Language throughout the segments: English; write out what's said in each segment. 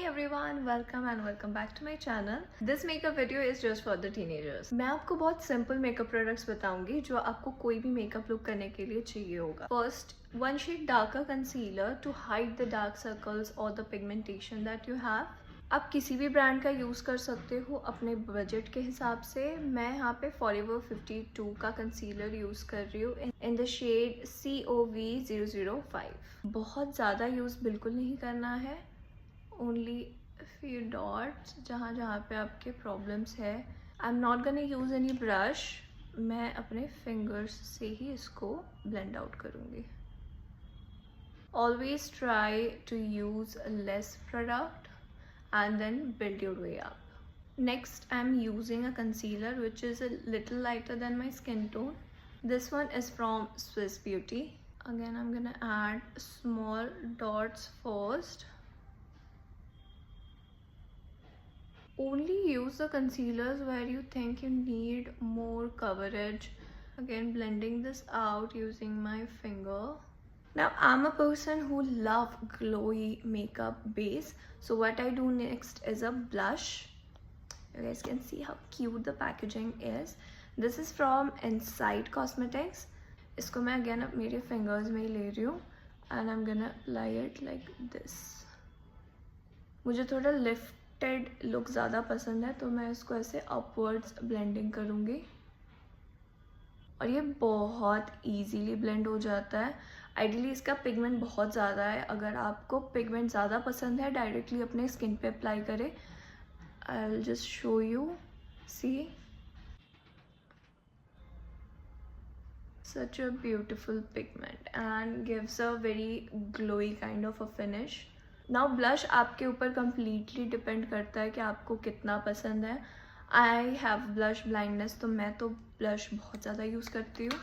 everyone, welcome back to my channel. This makeup video is just for the teenagers. मैं आपको बहुत simple makeup products बताऊंगी जो आपको कोई भी makeup look करने के लिए चाहिए होगा. First, one shade darker concealer to hide the dark circles or the pigmentation that you have. आप किसी भी ब्रांड का यूज़ कर सकते हो अपने बजट के हिसाब से. मैं यहाँ पे Forever 52 का कंसीलर यूज़ कर रही हूँ इन द शेड COV005. बहुत ज़्यादा यूज़ बिल्कुल नहीं करना है, ओनली फ्यू डॉट्स जहाँ जहाँ पे आपके प्रॉब्लम्स है. I am not gonna use any brush, मैं अपने फिंगर्स से ही इसको ब्लेंड आउट करूँगी. Always try to use less product and then build your way up. Next, I'm using a concealer which is a little lighter than my skin tone. This one is from Swiss Beauty. Again, I'm gonna add small dots first. Only use the concealers where you think you need more coverage. Again, blending this out using my finger. Now, I'm a person who love glowy makeup base. So what I do next is a blush. You guys can see how cute the packaging is. This is from Inside Cosmetics. इसको मैं again अब मेरे fingers में ही ले रही हूँ and I'm gonna apply it like this. मुझे थोड़ा lifted look ज़्यादा पसंद है तो मैं इसको ऐसे upwards blending करूँगी और ये बहुत easily blend हो जाता है. आइडियली इसका पिगमेंट बहुत ज़्यादा है. अगर आपको पिगमेंट ज़्यादा पसंद है डायरेक्टली अपने स्किन पे अप्लाई करें. I will just show you. See, such a beautiful pigment and gives a very glowy kind of a finish. Now blush आपके ऊपर completely depend करता है कि आपको कितना पसंद है. I have blush blindness तो मैं तो blush बहुत ज़्यादा यूज़ करती हूँ.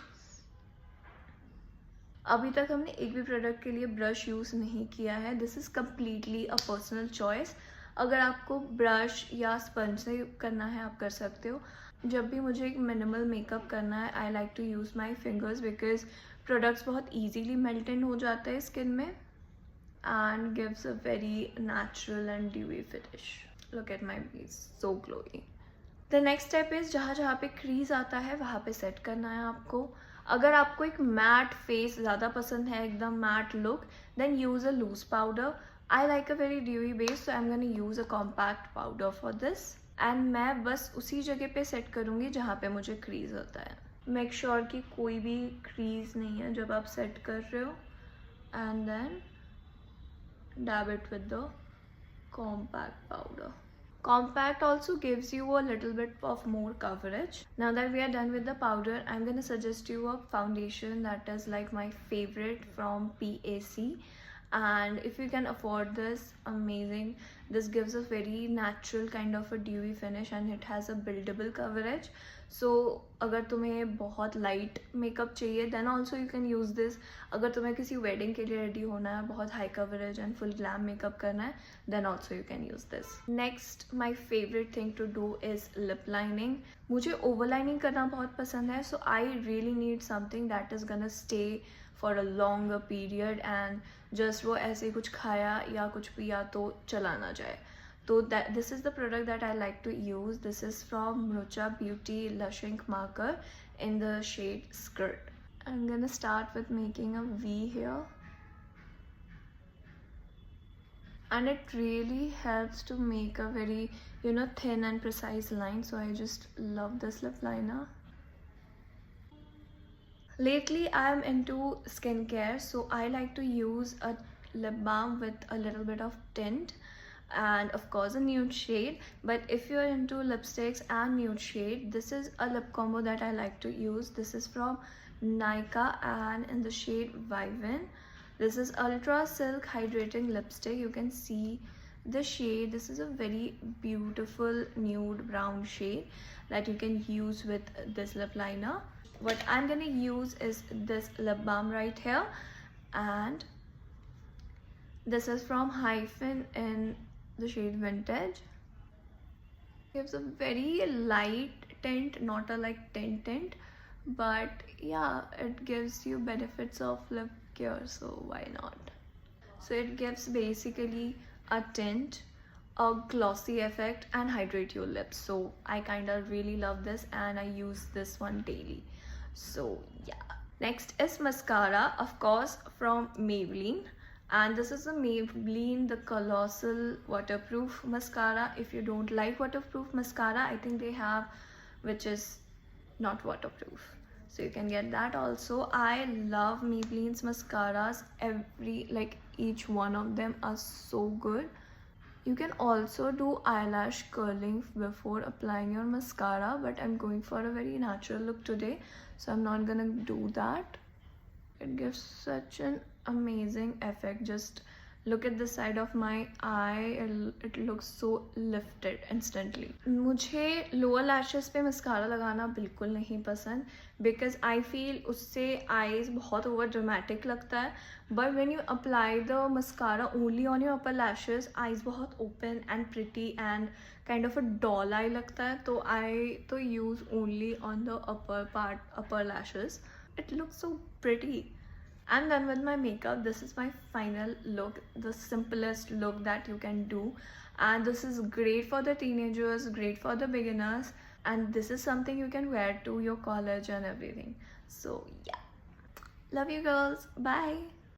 अभी तक हमने एक भी प्रोडक्ट के लिए ब्रश यूज़ नहीं किया है. This is completely a personal choice. अगर आपको ब्रश या स्पंज से करना है आप कर सकते हो. जब भी मुझे एक मिनिमल मेकअप करना है I like to use my fingers because products बहुत ईजीली मेल्ट इन हो जाता है स्किन में and gives a very natural and dewy finish. Look at my base, so glowy. The next step is जहाँ जहाँ पे क्रीज आता है वहाँ पे सेट करना है आपको. अगर आपको एक मैट फेस ज़्यादा पसंद है, एकदम matte look, then use a loose powder. I like a very dewy base so I am gonna use a compact powder for this and मैं बस उसी जगह पे सेट करूँगी जहाँ पे मुझे क्रीज होता है. मेक श्योर कि कोई भी क्रीज नहीं है जब आप सेट कर रहे हो and then dab it with the compact powder. Compact also gives you a little bit of more coverage. Now that we are done with the powder, I'm going to suggest you a foundation that is like my favorite from PAC. And if you can afford this, amazing. This gives a very natural kind of a dewy finish and it has a buildable coverage. So अगर तुम्हें बहुत light makeup चाहिए then also you can use this. अगर तुम्हें किसी wedding के लिए ready होना है, बहुत high coverage and full glam makeup करना है, then also you can use this. Next, my favorite thing to do is lip lining. मुझे overlining करना बहुत पसंद है, so I really need something that is gonna stay for a longer period and just वो ऐसे कुछ खाया या कुछ पिया तो चला ना जाए. So this is the product that I like to use. This is from Mrucha Beauty Lush Ink Marker in the shade Skirt. I'm gonna start with making a V here. And it really helps to make a very, thin and precise line. So I just love this lip liner. Lately I am into skincare, so I like to use a lip balm with a little bit of tint and of course a nude shade. But if you're into lipsticks and nude shade, this is a lip combo that I like to use. This is from Nykaa and in the shade Vivin. This is Ultra Silk Hydrating Lipstick. You can see the shade. This is a very beautiful nude brown shade that you can use with this lip liner. What I'm gonna use is this lip balm right here, and this is from Hyphen in the shade Vintage. Gives a very light tint, not a like tint, but yeah, it gives you benefits of lip care, so why not. So it gives basically a tint a glossy effect and hydrate your lips. So I kind of really love this and I use this one daily. So yeah. Next is mascara, of course, from Maybelline. And this is the Maybelline the Colossal Waterproof Mascara. If you don't like waterproof mascara, I think they have which is not waterproof, so you can get that also. I love Maybelline's mascaras. Each one of them are so good. You can also do eyelash curling before applying your mascara, but I'm going for a very natural look today, so I'm not gonna do that. It gives such an amazing effect. Just look at the side of my eye, it looks so lifted instantly. मुझे lower lashes पे mascara लगाना बिल्कुल नहीं पसंद, because I feel उससे eyes बहुत over dramatic लगता है. But when you apply the mascara only on your upper lashes, eyes बहुत open and pretty and kind of a doll eye लगता है. तो I use only on the upper lashes. It looks so pretty. I'm done with my makeup. This is my final look, the simplest look that you can do, and this is great for the teenagers, great for the beginners, and this is something you can wear to your college and everything. So yeah, love you girls, bye.